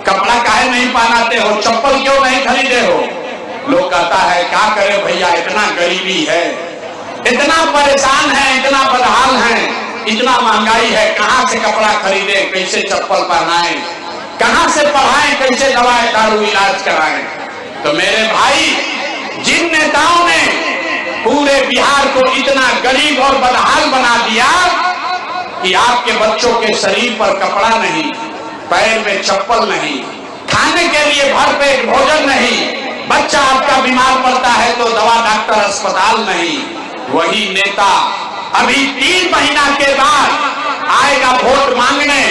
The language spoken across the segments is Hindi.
कपड़ा काहे नहीं पहनाते हो, चप्पल क्यों नहीं खरीदे हो? लोग कहता है क्या करे भैया, इतना गरीबी है, इतना परेशान है, इतना बदहाल है, इतना महंगाई है, कहां से कपड़ा खरीदे, कैसे चप्पल पहनाएं, कहां से पढ़ाएं, कैसे दवाएं दारू इलाज कराएं। तो मेरे भाई, जिन नेताओं ने पूरे बिहार को इतना गरीब और बदहाल बना दिया कि आपके बच्चों के शरीर पर कपड़ा नहीं, पैर में चप्पल नहीं, खाने के लिए भरपेट भोजन नहीं, बच्चा आपका बीमार पड़ता है तो दवा डॉक्टर अस्पताल नहीं, वही नेता अभी 3 महीना के बाद आएगा वोट मांगने,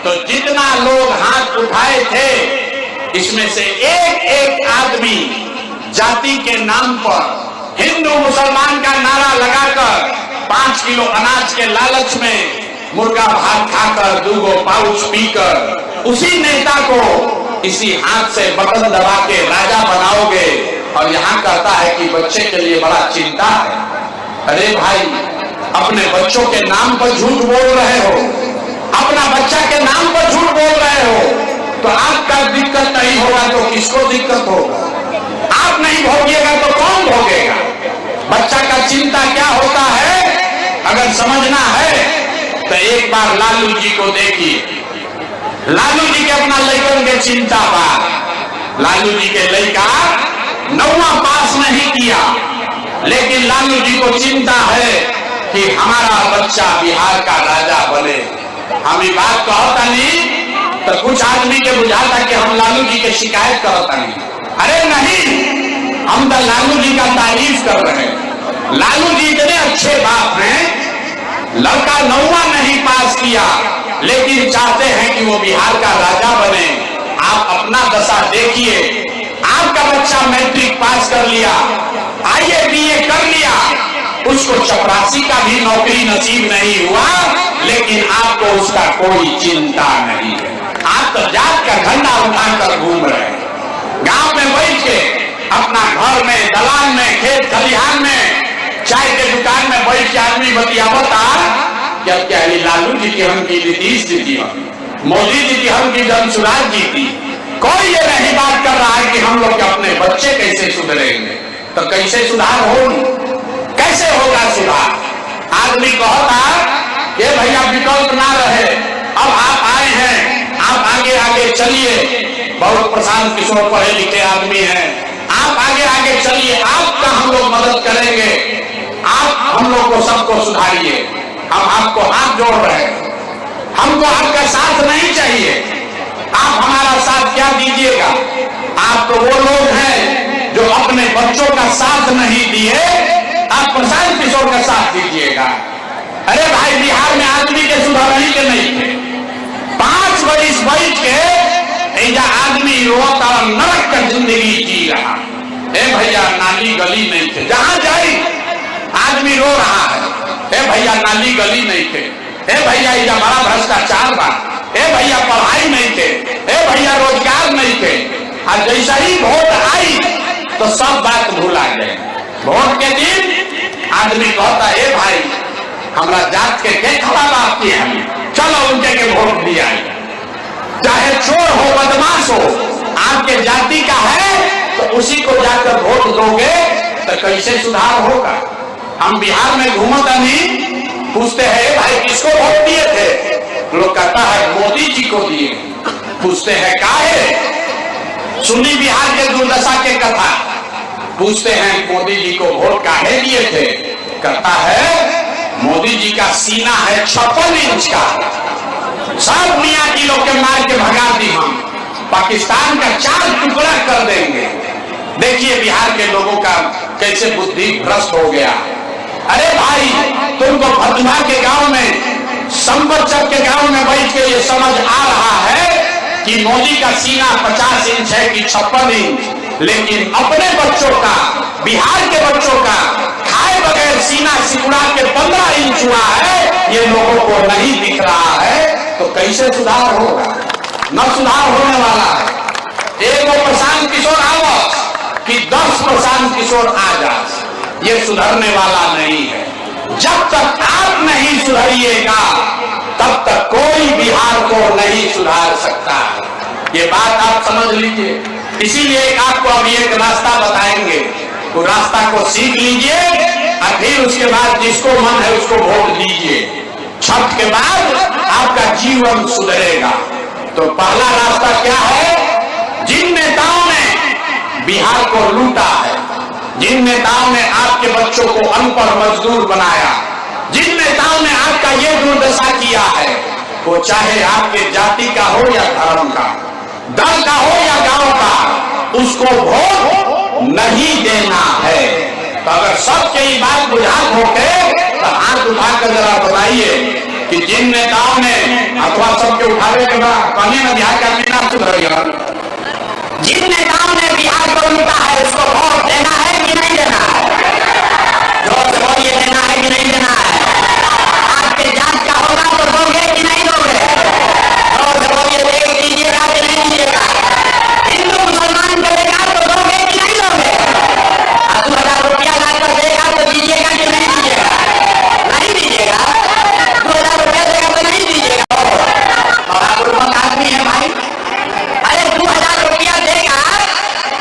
तो जितना लोग हाथ उठाए थे इसमें से एक एक आदमी जाति के नाम पर हिंदू मुसलमान का नारा लगाकर 5 किलो अनाज के लालच में मुर्गा भात खाकर 2 पाउच पीकर उसी नेता को इसी हाथ से बटन दबा के राजा बनाओगे, और यहाँ कहता है कि बच्चे के लिए बड़ा चिंता है। अरे भाई, अपने बच्चों के नाम पर झूठ बोल रहे हो, अपना बच्चा के नाम पर झूठ बोल रहे हो, तो आपका दिक्कत नहीं होगा तो किसको दिक्कत होगा? आप नहीं भोगिएगा तो कौन भोगेगा? बच्चा का चिंता क्या होता है अगर समझना है तो एक बार लालू जी को देखिए। लालू जी के अपना लड़कन के चिंता बा। लालू जी के लड़का 9वां पास नहीं किया, लेकिन लालू जी को चिंता है कि हमारा बच्चा बिहार का राजा बने। हम ये बात कहता नहीं तो कुछ आदमी के बुझाता कि हम लालू जी के शिकायत करता नहीं। अरे नहीं, हम तो लालू जी का तारीफ कर रहे हैं। लालू जी इतने अच्छे बाप हैं, लड़का 9वां नहीं पास किया लेकिन चाहते हैं कि वो बिहार का राजा बने। आप अपना दशा देखिए, आपका बच्चा मैट्रिक पास कर लिया, आईए बीए कर लिया, उसको चपरासी का भी नौकरी नसीब नहीं हुआ, लेकिन आपको उसका कोई चिंता नहीं है। आप तो जात का झंडा उठाकर घूम रहे हैं। गांव में बैठ के अपना घर में, दलान में, खेत खलिहान में, चाय के दुकान में बैठ के आदमी बतियावता क्या लालू जी की हम की, नीतीश जी की हम, मोदी जी की हम की, जनसुराज जी की। कोई ये नहीं बात कर रहा है कि हम लोग अपने बच्चे कैसे सुधरेंगे। तो कैसे सुधार हो, कैसे होगा सुधार? आदमी कहता कि भैया विकल्प ना रहे, अब आप आए हैं, आप आगे आगे चलिए। बहुत प्रशांत किशोर पढ़े लिखे आदमी हैं, आप आगे आगे चलिए, आपका हम लोग मदद करेंगे, आप हम लोग को सबको सुधारिए। हम आपको हाथ जोड़ रहे हैं, हमको आपका साथ नहीं चाहिए। आप हमारा साथ क्या दीजिएगा? आप तो वो लोग हैं जो अपने बच्चों का साथ नहीं दिए, आप प्रशांत किशोर का साथ दीजिएगा। अरे भाई, बिहार में आदमी के सुधारने के नहीं थे। 5 वर्ष बैठ के ऐसा आदमी रोता नरक का जिंदगी जी रहा। ए भैया, नाली गली नहीं थे, जहां जाए आदमी रो रहा है। ए भैया, नाली गली नहीं थे, ए भैया ये बड़ा भ्रष्टाचार बा, ए भैया पढ़ाई नहीं थे, ए भैया रोजगार नहीं थे। और जैसा ही वोट आई तो सब बात भूला गए। वोट के दिन आदमी कहता है, ए भाई हमारा जात के खड़ा बात की है, चलो उनके के वोट दिया। चाहे चोर हो, बदमाश हो, आपके जाति का है तो उसी को जाकर वोट दोगे तो कैसे सुधार होगा? हम बिहार में घूमता नहीं, पूछते हैं भाई किसको वोट दिए थे? लोग कहता है मोदी जी को दिए। पूछते हैं काहे? सुनी बिहार के दुर्दशा के कथा। पूछते हैं मोदी जी को वोट काहे दिए थे? कहता है मोदी जी का सीना है 56 इंच का, सब मियां की लोग के मार के भगा दी, हम पाकिस्तान का 4 टुकड़ा कर देंगे। देखिए बिहार के लोगों का कैसे बुद्धि भ्रष्ट हो गया। अरे भाई, तुमको भदुआ के गांव में, संबरचक के गांव में बैठ के ये समझ आ रहा है कि मोदी का सीना 50 इंच है कि 56 इंच, लेकिन अपने बच्चों का, बिहार के बच्चों का खाए बगैर सीना सिकुड़ा के 15 इंच हुआ है, ये लोगों को नहीं दिख रहा है। तो कैसे सुधार होगा? न सुधार होने वाला है। एक वो प्रशांत किशोर आवस कि 10 प्रशांत किशोर आ जा, ये सुधरने वाला नहीं है। जब तक आप नहीं सुधरिएगा तब तक कोई बिहार को नहीं सुधार सकता है। ये बात आप समझ लीजिए। इसीलिए आपको अभी एक रास्ता बताएंगे, तो रास्ता को सीख लीजिए और फिर उसके बाद जिसको मन है उसको वोट दीजिए। छठ के बाद आपका जीवन सुधरेगा। तो पहला रास्ता क्या है? जिन नेताओं ने बिहार को लूटा है, जिन नेताओं ने आपके बच्चों को अनपढ़ मजदूर बनाया, जिन नेताओं ने आपका ये दुर्दशा किया है, वो चाहे आपके जाति का हो या धर्म का, दल का हो या गांव का, उसको वोट नहीं देना है। तो अगर सबके ये बात बुझात होके तो हाथ उठाकर जरा बताइए कि जिन नेताओं ने, अथवा सबके उठावे के बाद पानी में बिहार का मीना सुधरेगा, जिन नेताओं ने बिहार को लूटा है उसको वोट देना है कि नहीं देना है? जोर से बोलिए, देना है कि नहीं देना है? आपके जात का होगा तो दोगे कि नहीं दोगे? जोर से बोलिए, देख दीजिएगा कि नहीं दीजिएगा? हिंदू मुसलमान करेगा तो दोगे कि नहीं दोगे? 2000 रुपया लाकर देगा तो दीजिएगा कि नहीं दीजिएगा? नहीं दीजिएगा। 2000 रुपया देगा तो नहीं दीजिएगा। और आप उर्मक आदमी है भाई। अरे 2000 रुपया देगा,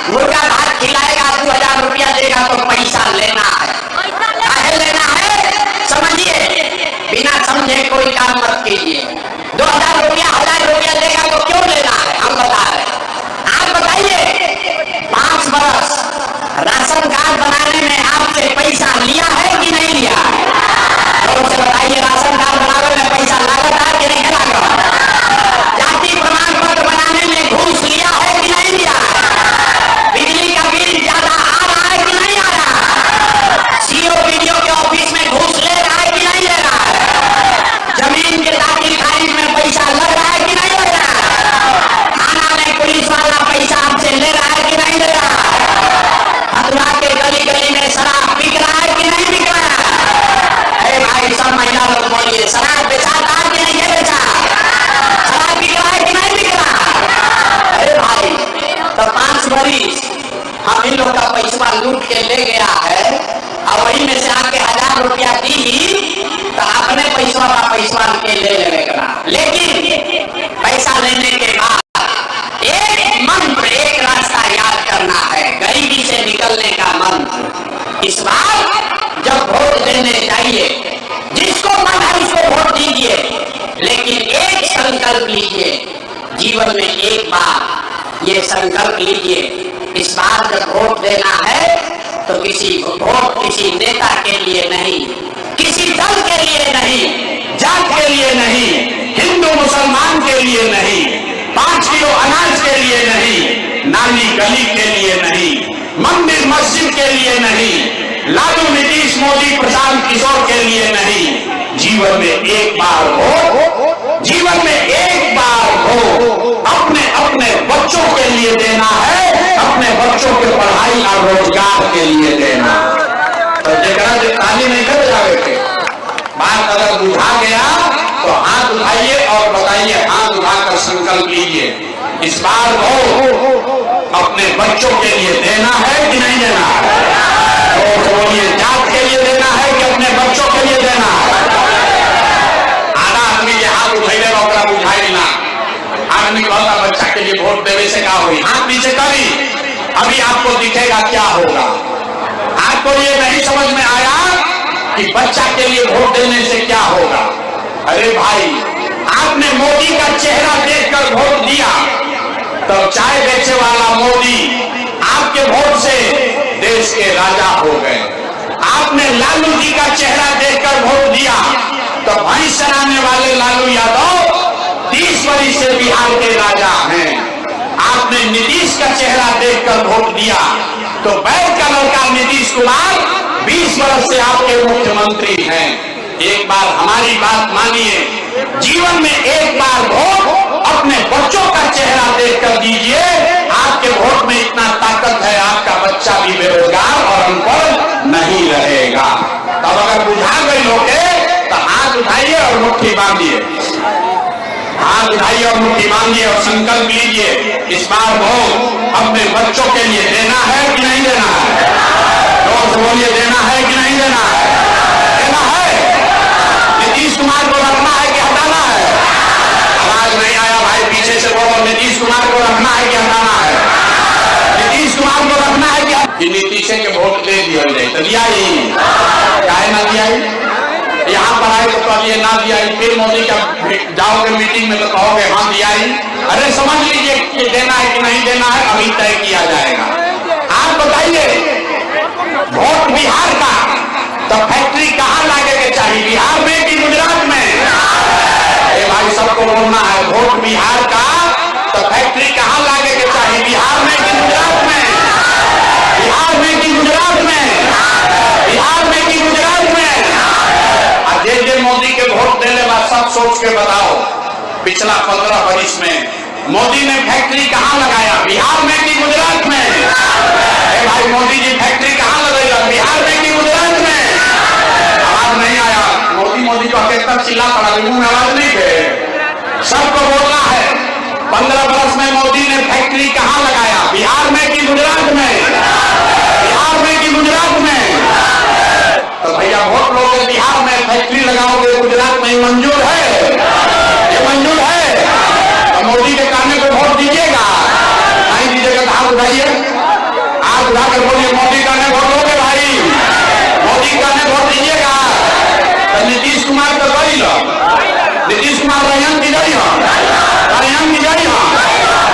मुर्गा भात खिलाएगा, 2000 रुपया देगा तो पैसा लेना है। काहे लेना है? समझिए, बिना समझे कोई काम मत कीजिए। 2000 रुपया 1000 रुपया देगा तो क्यों लेना है? हम बता रहे। आप बताइए, 5 बरस राशन कार्ड बनाने में आपसे पैसा लिया है कि नहीं लिया? और से बताइए, राशन कार्ड बनाने में पैसा लागत है कि नहीं लागत? जाति प्रमाण पत्र बनाने में घूस लिया है कि नहीं लिया? बिजली का बिल ज्यादा आ रहा है कि नहीं आ रहा? सीओ वीडियो के ऑफिस में घूस ले रहा है कि नहीं ले रहा है? जमीन के दाखिल खारिज में पैसा लग रहा है कि नहीं लग रहा है? थाना में पुलिस वाला पैसा आपसे ले रहा है कि नहीं ले रहा है? हथुआ के गली गली में शराब बिक रहा है कि नहीं बिक रहा है? अरे भाई, सब महिला लोग बोलिए, शराब बेचा था कि नहीं बेचा? शराब बिक रहा है कि नहीं बिक रहा? अरे भाई, तो 5 बरिस हम इन लोग का पैसा लूट के ले गया है, और वही में से आके 1000 रुपया दी तो अपने पैसा का पैसा के ले लेगा। लेकिन पैसा लेने के बाद एक मंत्र, एक रास्ता याद करना है, गरीबी से निकलने का मंत्र। इस बार जब वोट देने जाइए, जिसको मन है उसको वोट दीजिए, लेकिन एक संकल्प लीजिए, जीवन में एक बार ये संकल्प लीजिए, इस बार जब वोट देना है तो किसी नेता के लिए नहीं, किसी दल के लिए नहीं, जात के लिए नहीं, हिंदू मुसलमान के लिए नहीं, 5 किलो अनाज के लिए नहीं, नाली गली के लिए नहीं, मंदिर मस्जिद के लिए नहीं, लालू नीतीश मोदी प्रशांत किशोर के लिए नहीं, जीवन में एक बार हो, जीवन में एक बार हो, अपने अपने बच्चों के लिए देना है, अपने बच्चों के पढ़ाई और रोजगार के लिए देना। तो जगह जो ताली नहीं कर जावे थे, बात अगर बुझा गया तो हाथ उठाइए और बताइए, हाथ उठाकर संकल्प लीजिए, इस बार हो अपने बच्चों के लिए देना है कि नहीं देना है? तो बोलिए, जात के लिए देना है कि अपने बच्चों के लिए देना है? आधा आदमी के हाथ उठैले ओकरा बुझाई ना, आदमी कहता बच्चा के लिए वोट देने से क्या हुई, हाथ नीचे करी, अभी आपको दिखेगा क्या होगा। आपको ये नहीं समझ में आया कि बच्चा के लिए वोट देने से क्या होगा? अरे भाई, आपने मोदी का चेहरा देखकर वोट दिया तो चाय बेचे वाला मोदी आपके वोट से देश के राजा हो गए। आपने लालू जी का चेहरा देखकर वोट दिया तो भैंस चराने वाले लालू यादव 30 वर्ष से बिहार के राजा हैं। आपने नीतीश का चेहरा देखकर वोट दिया तो बैठ का लड़का नीतीश कुमार 20 वर्ष से आपके मुख्यमंत्री हैं। एक बार हमारी बात मानिए, जीवन में एक बार वोट अपने बच्चों का चेहरा देखकर दीजिए। आपके वोट में इतना ताकत है, आपका बच्चा भी बेरोजगार और अनपढ़ नहीं रहेगा। तब अगर बुझा गई लोगे तो हाथ उठाइए और मुट्ठी बांधिए, हाथ उठाइए और मुट्ठी बांधिए और संकल्प लीजिए, इस बार वोट अपने बच्चों के लिए देना है कि नहीं देना है? तो बोलिए, देना है कि नहीं देना है? देना है। नीतीश कुमार को रखना है कि हटाना है? आवाज नहीं आया भाई, पीछे से बोलो, नीतीश कुमार को है कि हटाना है? नीतीश कुमार को रखना है क्या? कि नीतीश के वोट दे दिया जाए तो दिया ही काहे ना दिया ही? यहाँ पर आए तो कहिए ना दिया ही, फिर मोदी का जाओगे मीटिंग में तो कहोगे हाँ दिया ही। अरे समझ लीजिए कि देना है कि नहीं देना है अभी तय किया जाएगा। आप बताइए वोट बिहार का तो फैक्ट्री कहाँ लागे के चाहिए, बिहार में कि गुजरात में? ये भाई सबको बोलना है, वोट बिहार का तो फैक्ट्री कहाँ लागे के चाहिए, बिहार में कि गुजरात में? बिहार में कि गुजरात में? बिहार में कि गुजरात में? जे मोदी के वोट देने बाद सब सोच के बताओ, पिछला 15 वर्ष में मोदी ने फैक्ट्री कहाँ लगाया, बिहार में कि गुजरात में? भाई मोदी जी फैक्ट्री कहाँ लगाएगा, बिहार में कि गुजरात में? आवाज नहीं आया। मोदी को अकेला चिल्ला पड़ा, मुंह में आवाज नहीं थे। सबको बोलना है 15 वर्ष में मोदी ने फैक्ट्री कहाँ लगाया, बिहार में कि गुजरात में? बिहार में कि गुजरात में? तो भैया वोट लोगे बिहार में, फैक्ट्री लगाओगे गुजरात में, मंजूर है? ये मंजूर है? तो मोदी के कहने को वोट दीजिएगा, नहीं दीजिएगा तो हाथ उठाइए, हाथ उठा कर बोलिए मोदी कहने वोट दोगे भाई, मोदी कहने वोट दीजिएगा। तो नीतीश कुमार तो गई लो, नीतीश कुमार रैयन की गई हो, रैयन की गई हो,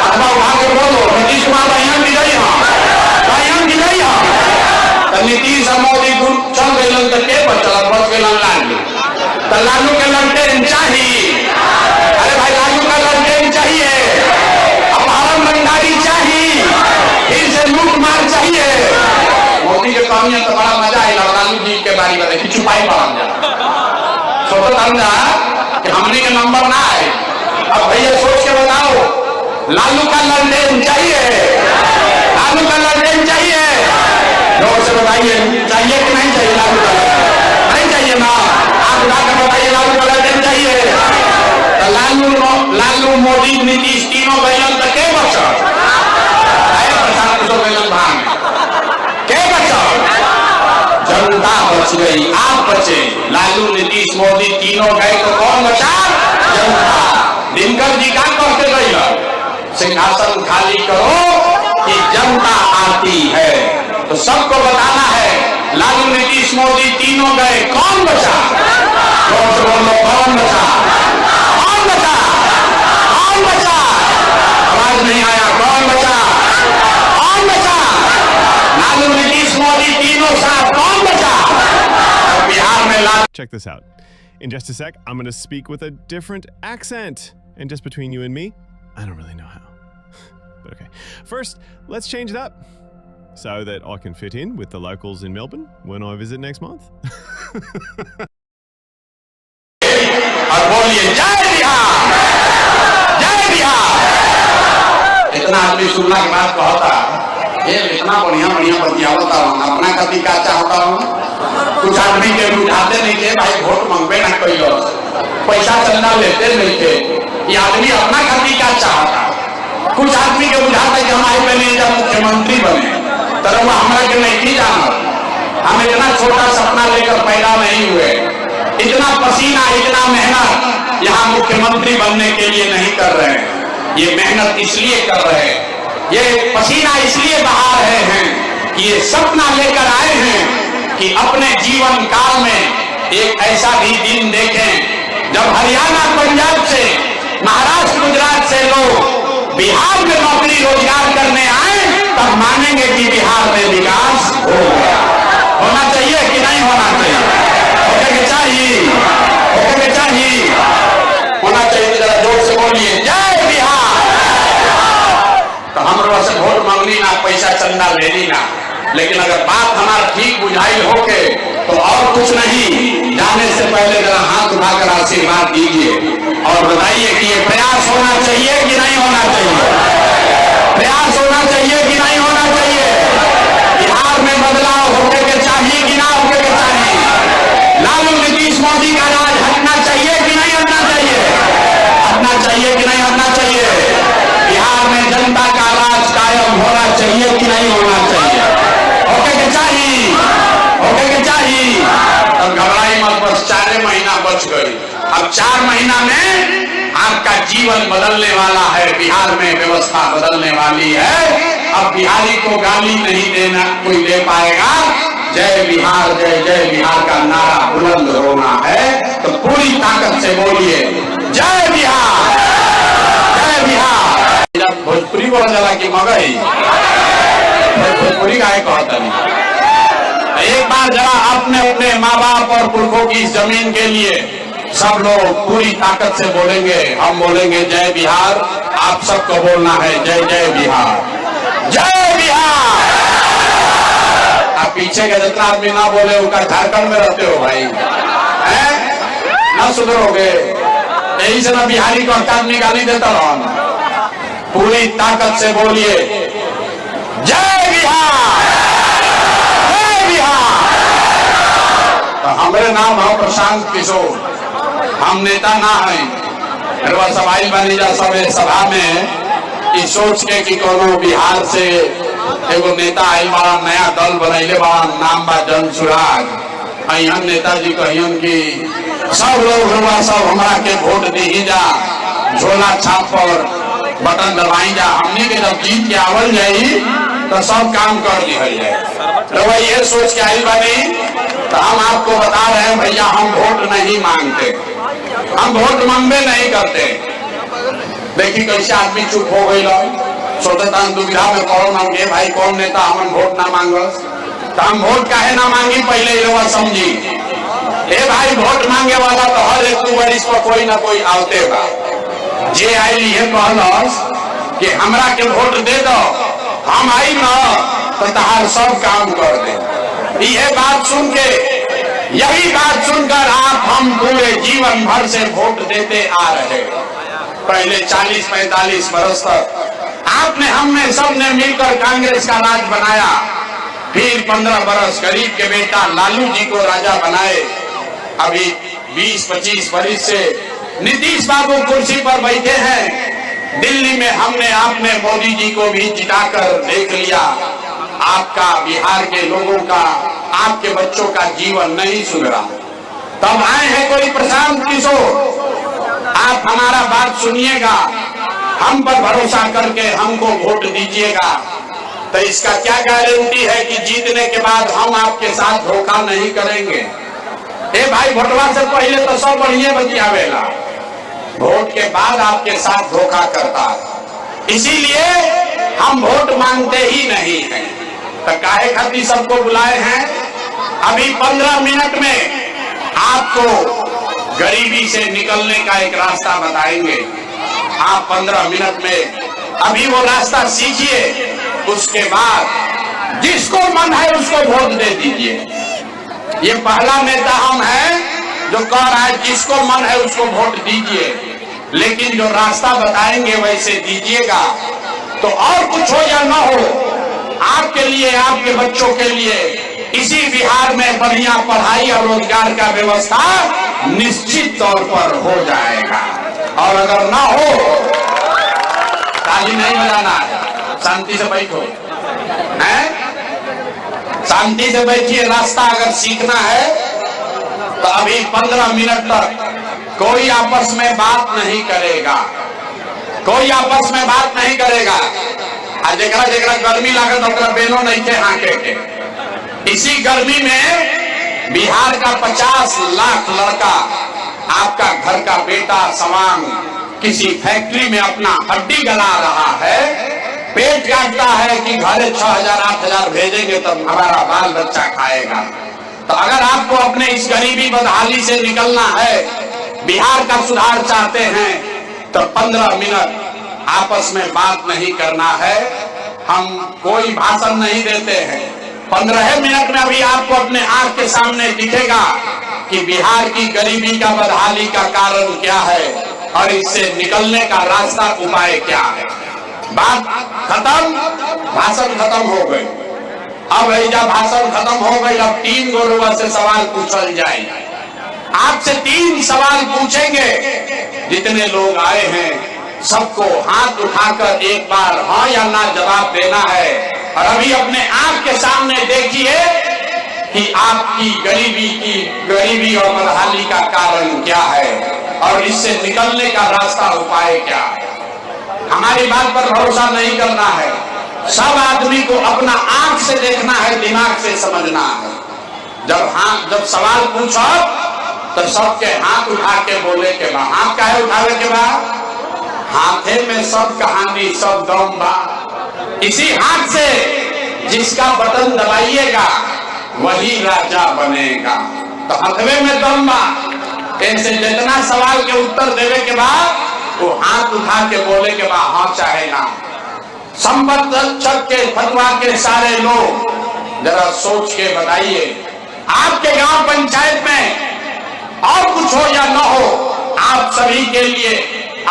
अथवा उठा कर बोलो नीतीश कुमार रैयन की गई हो, रैयन की गई हो। तो नीतीश और मोदी चल गए तो के बचल, बच गए लालू, तो लालू के ललटेन चाहिए। अरे भाई लालू का ललटेन चाहिए, अपहरण भंडारी चाहिए, फिर से लूट मार चाहिए। मोदी के कहानियां तो बड़ा मजा आएगा, लालू जी के बारे में देखी छुपाई पड़ा सोचता कि हमने के नंबर ना आए। अब भैया सोच के बताओ, लालू का ललटेन चाहिए, लालू का ललटेन चाहिए? जोर से बताइए चाहिए कि नहीं चाहिए? लालू का नहीं चाहिए ना? आप उठाकर बताइए लालू का ललटेन चाहिए? तो लालू मोदी नीतीश तीनों गैलन तक के बचल, प्रशांत गैलन भाग के बचल, जनता बच गई, आप बचे। लालू नीतीश मोदी तीनों गए तो कौन बचा? जनता। दिनकर जी का कहते गई सिंहासन खाली करो कि जनता आती है। तो सबको बताना है लालू नीतीश मोदी तीनों गए, कौन बचा? बोलो कौन बचा? कौन बचा? कौन बचा? आवाज नहीं आया, कौन बचा? कौन बचा? लालू नीतीश मोदी तीनों साथ कौन बचा? बिहार में Lalu. Check this out. In just a sec, I'm going to speak with a different accent. And just between you and me, I don't really know how. But okay. First, let's change it up so that I can fit in with the locals in Melbourne when I visit next month. और बोलिए जय बिहार, जय बिहार। इतना आदमी सुनना के बाद कहता ये इतना बढ़िया बढ़िया बतियावता हूँ, अपना कभी का चाहता हूँ। कुछ आदमी के उठाते नहीं थे भाई, वोट मांगबे ना कोई और पैसा चंदा लेते नहीं थे, ये आदमी अपना कभी का चाहता। कुछ आदमी के बुझाते कि हमारे बने जब मुख्यमंत्री बने तरह हमारा के नहीं जाना, हम इतना छोटा सपना लेकर पैदा नहीं हुए, इतना पसीना इतना मेहनत यहाँ मुख्यमंत्री बनने के लिए नहीं कर रहे हैं। ये मेहनत इसलिए कर रहे हैं, ये पसीना इसलिए बहा रहे हैं कि ये सपना लेकर आए हैं कि अपने जीवन काल में एक ऐसा भी दिन देखें जब हरियाणा पंजाब से महाराष्ट्र गुजरात से लोग बिहार में नौकरी रोजगार करने आए, तब मानेंगे कि बिहार में विकास हो गया। होना चाहिए कि नहीं होना चाहिए? होने के चाहिए, होने के चाहिए, होना चाहिए। जरा जोर से बोलिए जय बिहार। तो हम लोग से वोट मांगनी ना, पैसा चंदा लेनी ना, लेकिन अगर बात हमारा ठीक बुझाई हो के तो और कुछ नहीं, जाने से पहले जरा हाथ उठाकर आशीर्वाद दीजिए और बताइए कि ये प्रयास होना चाहिए कि नहीं होना चाहिए? प्रयास होना चाहिए कि नहीं होना चाहिए? बिहार में बदलाव होने के चाहिए कि ना होने के चाहिए? लालू नीतीश मोदी का राज हटना चाहिए कि नहीं हटना चाहिए? हटना चाहिए कि नहीं हटना चाहिए? बिहार में जनता का राज कायम होना चाहिए कि नहीं होना चाहिए? होके के चाहिए, होके के चाहिए। अब घबराई मत, बस 4 महीना बच गई। अब 4 महीना में आपका जीवन जीवन बदलने वाला है, बिहार में व्यवस्था बदलने वाली है। अब बिहारी को गाली नहीं देना कोई दे पाएगा। जय बिहार, जय जय बिहार का नारा बुलंद होना है तो पूरी ताकत से बोलिए जय बिहार, जय बिहार। जब भोजपुरी बोला जाला कि मगही भोजपुरी गाय कहता नहीं। एक बार जरा अपने अपने माँ बाप और पुरखों की इस जमीन के लिए सब लोग पूरी ताकत से बोलेंगे। हम बोलेंगे जय बिहार, आप सबको बोलना है जय जय बिहार, जय बिहार। आप पीछे के जितना आदमी ना बोले उनका झारखंड में रहते हो भाई, हैं? ना सुधरोगे। यही से ना बिहारी को आदमी गाली देता रहो। पूरी ताकत से बोलिए जय बिहार, जय बिहार। तो हमारे नाम है प्रशांत किशोर, हम नेता ना है। सवाई बनी जा सब सभा में इस सोच के कि कोनो बिहार से एगो नेता आई बड़ा नया दल बनैले बड़ा नाम बा जन सुराग। अहन नेताजी कहियन कि सब लोग हुआ सब हमारा के वोट दी जा, झोला छाप पर बटन दबाई जा। हमने के जब जीत के आवल जाई तो सब काम कर दिया जाए। तो वही ये सोच के आई बनी। तो हम आपको बता रहे हैं भैया, हम वोट नहीं मांगते, हम वोट मांगबे नहीं करते। देखिए कैसे आदमी चुप हो गई, सोचता दुविधा में कौन मांगे भाई, कौन नेता हमन वोट ना मांगस। तो हम वोट काहे ना मांगी पहले ये लोग समझी। ए भाई वोट मांगे वाला तो हर एक 2 वर्ष पर कोई ना कोई आवते बा। जे आई ये कहलस कि हमरा के वोट दे दो, हम आई ना तो तहार सब काम कर दे। ये बात सुन के, यही बात सुनकर आप हम पूरे जीवन भर से वोट देते आ रहे। पहले 40-45 बरस तक आपने हमने सबने मिलकर कांग्रेस का राज बनाया। फिर 15 बरस गरीब के बेटा लालू जी को राजा बनाए। अभी 20-25 बरस से नीतीश बाबू कुर्सी पर बैठे हैं। दिल्ली में हमने आपने मोदी जी को भी जिताकर देख लिया। आपका बिहार के लोगों का, आपके बच्चों का जीवन नहीं सुधरा। तब आए हैं कोई प्रशांत किशोर, आप हमारा बात सुनिएगा, हम पर भरोसा करके हमको वोट दीजिएगा। तो इसका क्या गारंटी है कि जीतने के बाद हम आपके साथ धोखा नहीं करेंगे। ए भाई वोटवा से पहले तो सब बढ़िया बतियावेला, वोट के बाद आपके साथ धोखा करता है। इसीलिए हम वोट मांगते ही नहीं हैं। तो काहे खातिर सबको बुलाए हैं। अभी 15 मिनट में आपको गरीबी से निकलने का एक रास्ता बताएंगे। आप 15 मिनट में अभी वो रास्ता सीखिए, उसके बाद जिसको मन है उसको वोट दे दीजिए। ये पहला नेता हम हैं जो कह रहा है जिसको मन है उसको वोट दीजिए, लेकिन जो रास्ता बताएंगे वैसे दीजिएगा। तो और कुछ हो या ना हो, आपके लिए, आपके बच्चों के लिए इसी बिहार में बढ़िया पढ़ाई और रोजगार का व्यवस्था निश्चित तौर पर हो जाएगा। और अगर ना हो, ताली नहीं बजाना है, शांति से बैठो, हैं? शांति से बैठिए। रास्ता अगर सीखना है तो अभी 15 मिनट तक कोई आपस में बात नहीं करेगा, कोई आपस में बात नहीं करेगा। जेकरा जेकरा गर्मी लागत ओकरा बेनो नहीं थे आके के। इसी गर्मी में बिहार का 50 लाख लड़का, आपका घर का बेटा सवांग किसी फैक्ट्री में अपना हड्डी गला रहा है, पेट काटता है कि घरे 6,000-8,000 भेजेंगे तब हमारा बाल बच्चा खाएगा। तो अगर आपको अपने इस गरीबी बदहाली से निकलना है, बिहार का सुधार चाहते हैं, तो 15 मिनट आपस में बात नहीं करना है। हम कोई भाषण नहीं देते हैं। 15 मिनट में अभी आपको अपने आंख के सामने दिखेगा कि बिहार की गरीबी का बदहाली का कारण क्या है और इससे निकलने का रास्ता, उपाय क्या है। बात खत्म, भाषण खत्म हो गई। अब ऐसा भाषण खत्म हो गई। अब 3 गोरुआ से सवाल पूछल जाए। आपसे 3 सवाल पूछेंगे। जितने लोग आए हैं सबको हाथ उठाकर एक बार हाँ या ना जवाब देना है। और अभी अपने आंख के सामने देखिए कि आपकी गरीबी और बदहाली का कारण क्या है। और इससे निकलने का रास्ता उपाय क्या है। हमारी बात पर भरोसा नहीं करना है। सब आदमी को अपना आंख से देखना है, दिमाग से समझना है। जब सवाल पूछो तो सबके हाथ उठा के बोले के बा। हाथ काहे उठावे के बा? हाथे में सब कहानी, सब दम बा। इसी हाथ से जिसका बटन दबाइएगा वही राजा बनेगा। तो हथवे में दम बा। ऐसे जितना सवाल के उत्तर देवे के बाद वो हाथ उठा के बोले के बाद हाँ चाहे ना। संवत्सर के फतवा के सारे लोग जरा सोच के बताइए, आपके गांव पंचायत में और कुछ हो या न हो, आप सभी के लिए,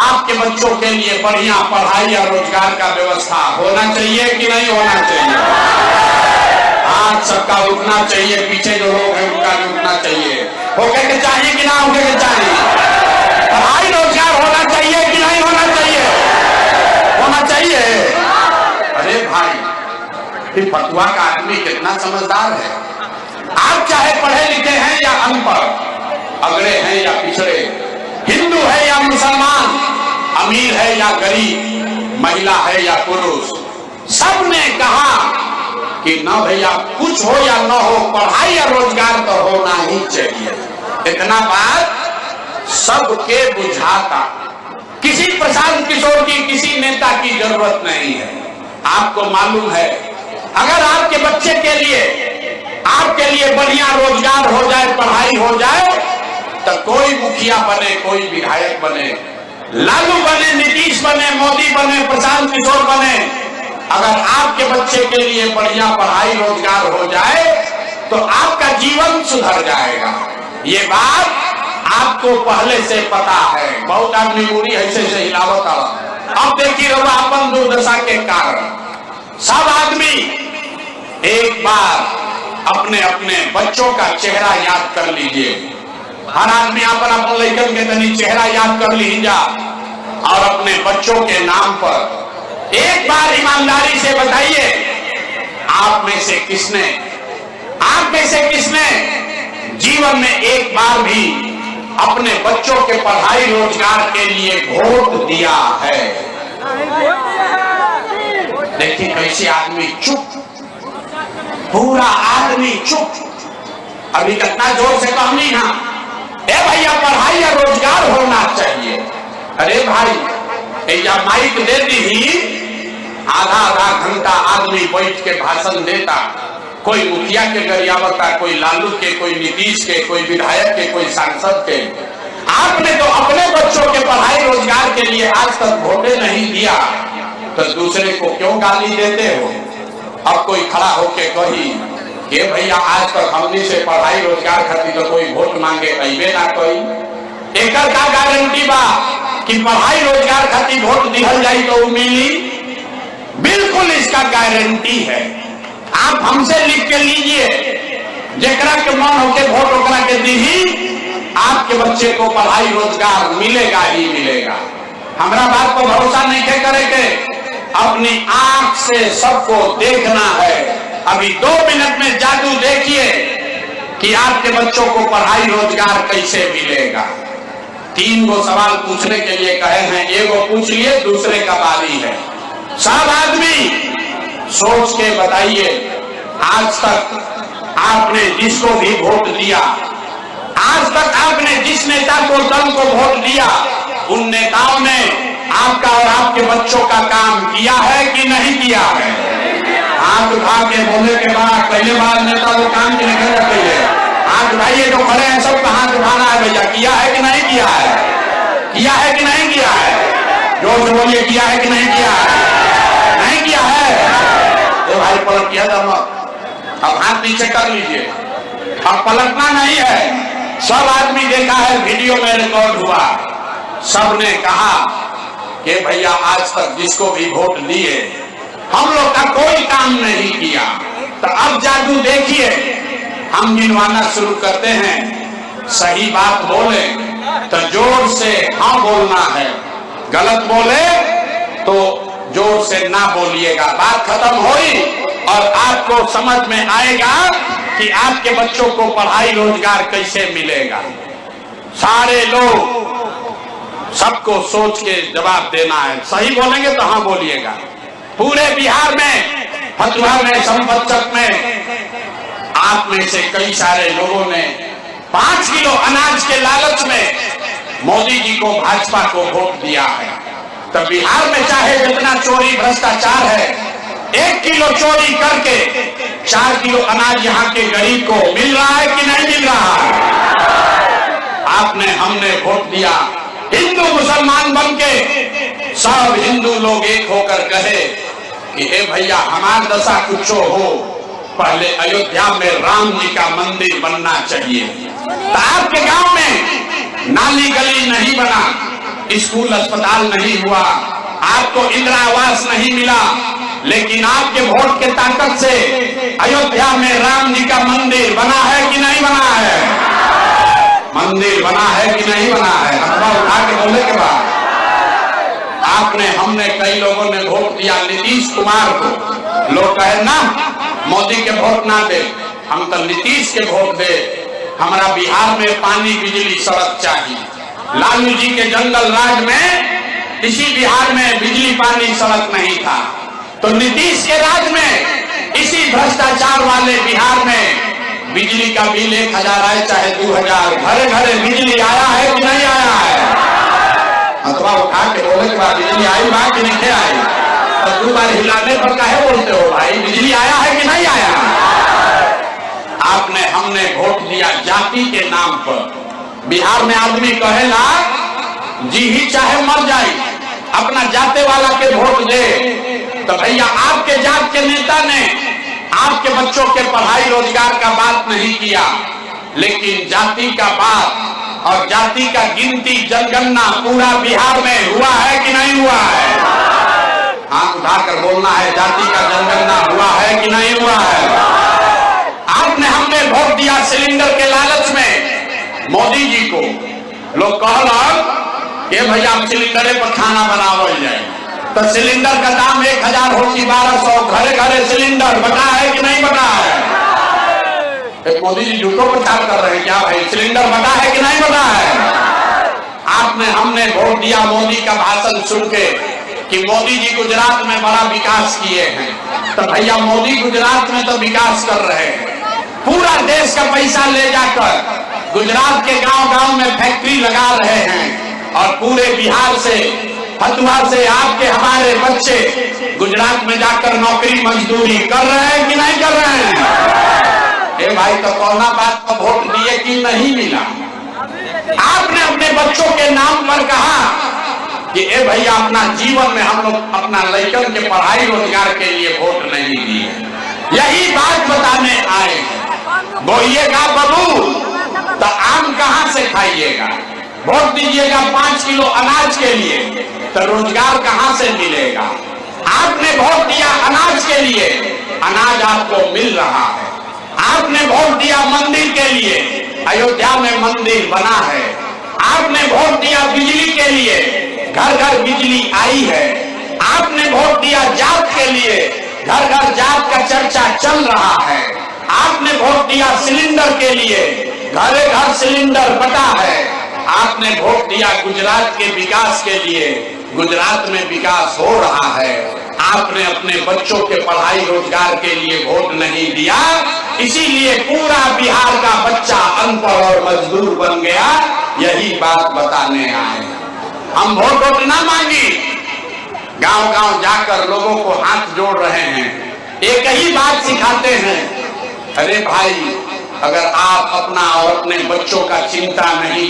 आपके बच्चों के लिए बढ़िया पढ़ाई और रोजगार का व्यवस्था होना चाहिए कि नहीं होना चाहिए? आज सबका उठना चाहिए, पीछे जो लोग हैं उनका भी उठना चाहिए। होके के चाहिए कि ना होके के चाहिए? पढ़ाई रोजगार होना चाहिए कि नहीं होना चाहिए? होना चाहिए। अरे भाई, फतुआ का आदमी कितना समझदार है। आप चाहे पढ़े लिखे हैं या अनपढ़, अगड़े हैं या पिछड़े, हिंदू है या मुसलमान, अमीर है या गरीब, महिला है या पुरुष, सबने कहा कि न भैया कुछ हो या न हो, पढ़ाई और रोजगार तो होना ही चाहिए। इतना बात सबके बुझाता। किसी प्रशांत किशोर की, किसी नेता की जरूरत नहीं है। आपको मालूम है, अगर आपके बच्चे के लिए, आपके लिए बढ़िया रोजगार हो जाए, पढ़ाई हो जाए, तो कोई मुखिया बने, कोई विधायक बने, लालू बने, नीतीश बने, मोदी बने, प्रशांत किशोर बने, अगर आपके बच्चे के लिए बढ़िया पढ़ाई रोजगार हो जाए तो आपका जीवन सुधर जाएगा। ये बात आपको पहले से पता है। बहुत आदमी मुड़ी ऐसे से हिलावत आवा। अब देखिए रहा अपन दुर्दशा के कारण सब आदमी एक बार अपने अपने बच्चों का चेहरा याद कर लीजिए। हर आदमी अपन लड़कन के तनी चेहरा याद कर लीजिए और अपने बच्चों के नाम पर एक बार ईमानदारी से बताइए, आप में से किसने जीवन में एक बार भी अपने बच्चों के पढ़ाई रोजगार के लिए वोट दिया है? देखिए कैसे आदमी चुप, पूरा आदमी चुप। अभी कितना जोर से कहनी ना, ए भैया पढ़ाई या रोजगार होना चाहिए। अरे भाई, या माइक दे दी, आधा घंटा आदमी बैठ के भाषण देता, कोई मुखिया के गरियावता, कोई लालू के, कोई नीतीश के, कोई विधायक के, कोई सांसद के। आपने तो अपने बच्चों के पढ़ाई रोजगार के लिए आज तक वोटे नहीं दिया, तो दूसरे को क्यों गाली देते हो? अब कोई खड़ा होके कही कि भैया आज तक हमने से पढ़ाई रोजगार खातिर तो कोई वोट मांगे अइबे ना कोई। एकर का गारंटी बा कि पढ़ाई रोजगार खातिर वोट दिहल जाई तो मिली? बिल्कुल इसका गारंटी है। आप हमसे लिख के लीजिए, जेकरा के मन होके वोट ओकरा के दी, आपके बच्चे को पढ़ाई रोजगार मिलेगा ही मिलेगा। हमारा बात को भरोसा नहीं करे के, अपनी आंख से सबको देखना है। अभी 2 मिनट में जादू देखिए कि आपके बच्चों को पढ़ाई रोजगार कैसे मिलेगा। 3 गो सवाल पूछने के लिए कहे हैं, एगो पूछ लिए, दूसरे का बारी है। सब आदमी सोच के बताइए, आज तक आपने जिसको भी वोट दिया, आज तक आपने जिस नेता को, दल को वोट दिया, उन नेताओं ने आपका और आपके बच्चों का काम किया है कि नहीं किया है? हाथ उठा के बोले के बाद पहले बार नेता वो काम की नहीं करते है। हाथ उठाइए जो खड़े हैं, सबका हाथ उठाना है भैया। किया है कि नहीं किया है? किया है कि नहीं किया है? जोर से बोलिए, किया है कि नहीं किया है? नहीं किया है? तो भाई पलट किया था, अब हाथ नीचे कर लीजिए। अब पलटना नहीं है। सब आदमी देखा है, वीडियो में रिकॉर्ड हुआ, सबने कहा कि भैया आज तक जिसको भी वोट दिए, हम लोग का कोई काम नहीं किया। तो अब जादू देखिए, हम गिनवाना शुरू करते हैं। सही बात बोले तो जोर से हाँ बोलना है, गलत बोले तो जोर से ना बोलिएगा। बात खत्म हुई और आपको समझ में आएगा कि आपके बच्चों को पढ़ाई रोजगार कैसे मिलेगा। सारे लोग सबको सोच के जवाब देना है। सही बोलेंगे तो हाँ बोलिएगा। पूरे बिहार में, फतुहा में, संपतचक में आप में से कई सारे लोगों ने 5 किलो अनाज के लालच में मोदी जी को, भाजपा को वोट दिया है। तो बिहार में चाहे जितना चोरी भ्रष्टाचार है, 1 किलो चोरी करके 4 किलो अनाज यहाँ के गरीब को मिल रहा है कि नहीं मिल रहा है? आपने, हमने वोट दिया। हिंदू मुसलमान बनके सब हिंदू लोग एक होकर कहे कि हे भैया हमार दशा कुछ हो, पहले अयोध्या में राम जी का मंदिर बनना चाहिए। तो आपके गांव में नाली गली नहीं बना, स्कूल अस्पताल नहीं हुआ, आपको इंदिरा आवास नहीं मिला, लेकिन आपके वोट के ताकत से अयोध्या में राम जी का मंदिर बना है कि नहीं बना है? मंदिर बना है कि नहीं बना है? अथवा उठा के बोलने के बाद आपने, हमने, कई लोगों ने वोट दिया नीतीश कुमार को। लोग कहे ना मोदी के वोट ना दे, हम तो नीतीश के वोट दे। हमारा बिहार में पानी, बिजली, सड़क चाहिए। लालू जी के जंगल राज में इसी बिहार में बिजली, पानी, सड़क नहीं था। तो नीतीश के राज में इसी भ्रष्टाचार वाले बिहार में बिजली का बिल 1000 आए चाहे 2000, घरे घरे बिजली आया है कि नहीं आया है? अथवा उठा के बोले के बाद बिजली आई बा कि नहीं आई? तो 2 बार हिलाने पर काहे बोलते हो भाई? बिजली आया है कि नहीं आया? आपने, हमने वोट दिया जाति के नाम पर। बिहार में आदमी कहेला जी ही चाहे मर जाए, अपना जाते वाला के वोट दे। तो भैया आपके जात के नेता ने आपके बच्चों के पढ़ाई रोजगार का बात नहीं किया, लेकिन जाति का बात और जाति का गिनती, जनगणना पूरा बिहार में हुआ है कि नहीं हुआ है? हाथ उठाकर बोलना है, जाति का जनगणना हुआ है कि नहीं हुआ है? आपने, हमने वोट दिया सिलेंडर के लालच में मोदी जी को। लोग कहला कि भैया सिलेंडरे पर खाना बनावल जाए, तो सिलेंडर का दाम 1000 हो कि 1200, घरे घरे सिलेंडर बटा है कि नहीं बटा है? मोदी जी झूठो प्रचार कर रहे हैं क्या भाई? सिलेंडर बटा है कि नहीं बटा है? आपने, हमने वोट दिया मोदी का भाषण सुन के कि मोदी जी गुजरात में बड़ा विकास किए हैं। तो भैया मोदी गुजरात में तो विकास कर रहे हैं, पूरा देश का पैसा ले जाकर गुजरात के गांव-गांव में फैक्ट्री लगा रहे हैं, और पूरे बिहार से, फतुहा से आपके, हमारे बच्चे गुजरात में जाकर नौकरी मजदूरी कर रहे हैं कि नहीं कर रहे हैं? ए भाई, तो कौना बात पर वोट दिए कि नहीं मिला? आपने अपने बच्चों के नाम पर कहा कि ए भैया अपना जीवन में हम लोग अपना लड़कन के पढ़ाई रोजगार के लिए वोट नहीं दिए। यही बात बताने आए। बोइएगा बबू तो आम कहां से खाइएगा? वोट दीजिएगा 5 किलो अनाज के लिए, तो रोजगार कहां से मिलेगा? आपने वोट दिया अनाज के लिए, अनाज आपको मिल रहा है। आपने वोट दिया मंदिर के लिए, अयोध्या में मंदिर बना है। आपने वोट दिया बिजली के लिए, घर घर बिजली आई है। आपने वोट दिया जात के लिए, घर घर जात का चर्चा चल रहा है। आपने वोट दिया सिलेंडर के लिए, घरे घर सिलेंडर बटा है। आपने वोट दिया गुजरात के विकास के लिए, गुजरात में विकास हो रहा है। आपने अपने बच्चों के पढ़ाई रोजगार के लिए वोट नहीं दिया, इसीलिए पूरा बिहार का बच्चा अनपढ़ और मजदूर बन गया। यही बात बताने आए। हम वोट ना मांगी, गांव-गांव जाकर लोगों को हाथ जोड़ रहे हैं, एक ही बात सिखाते हैं, अरे भाई अगर आप अपना और अपने बच्चों का चिंता नहीं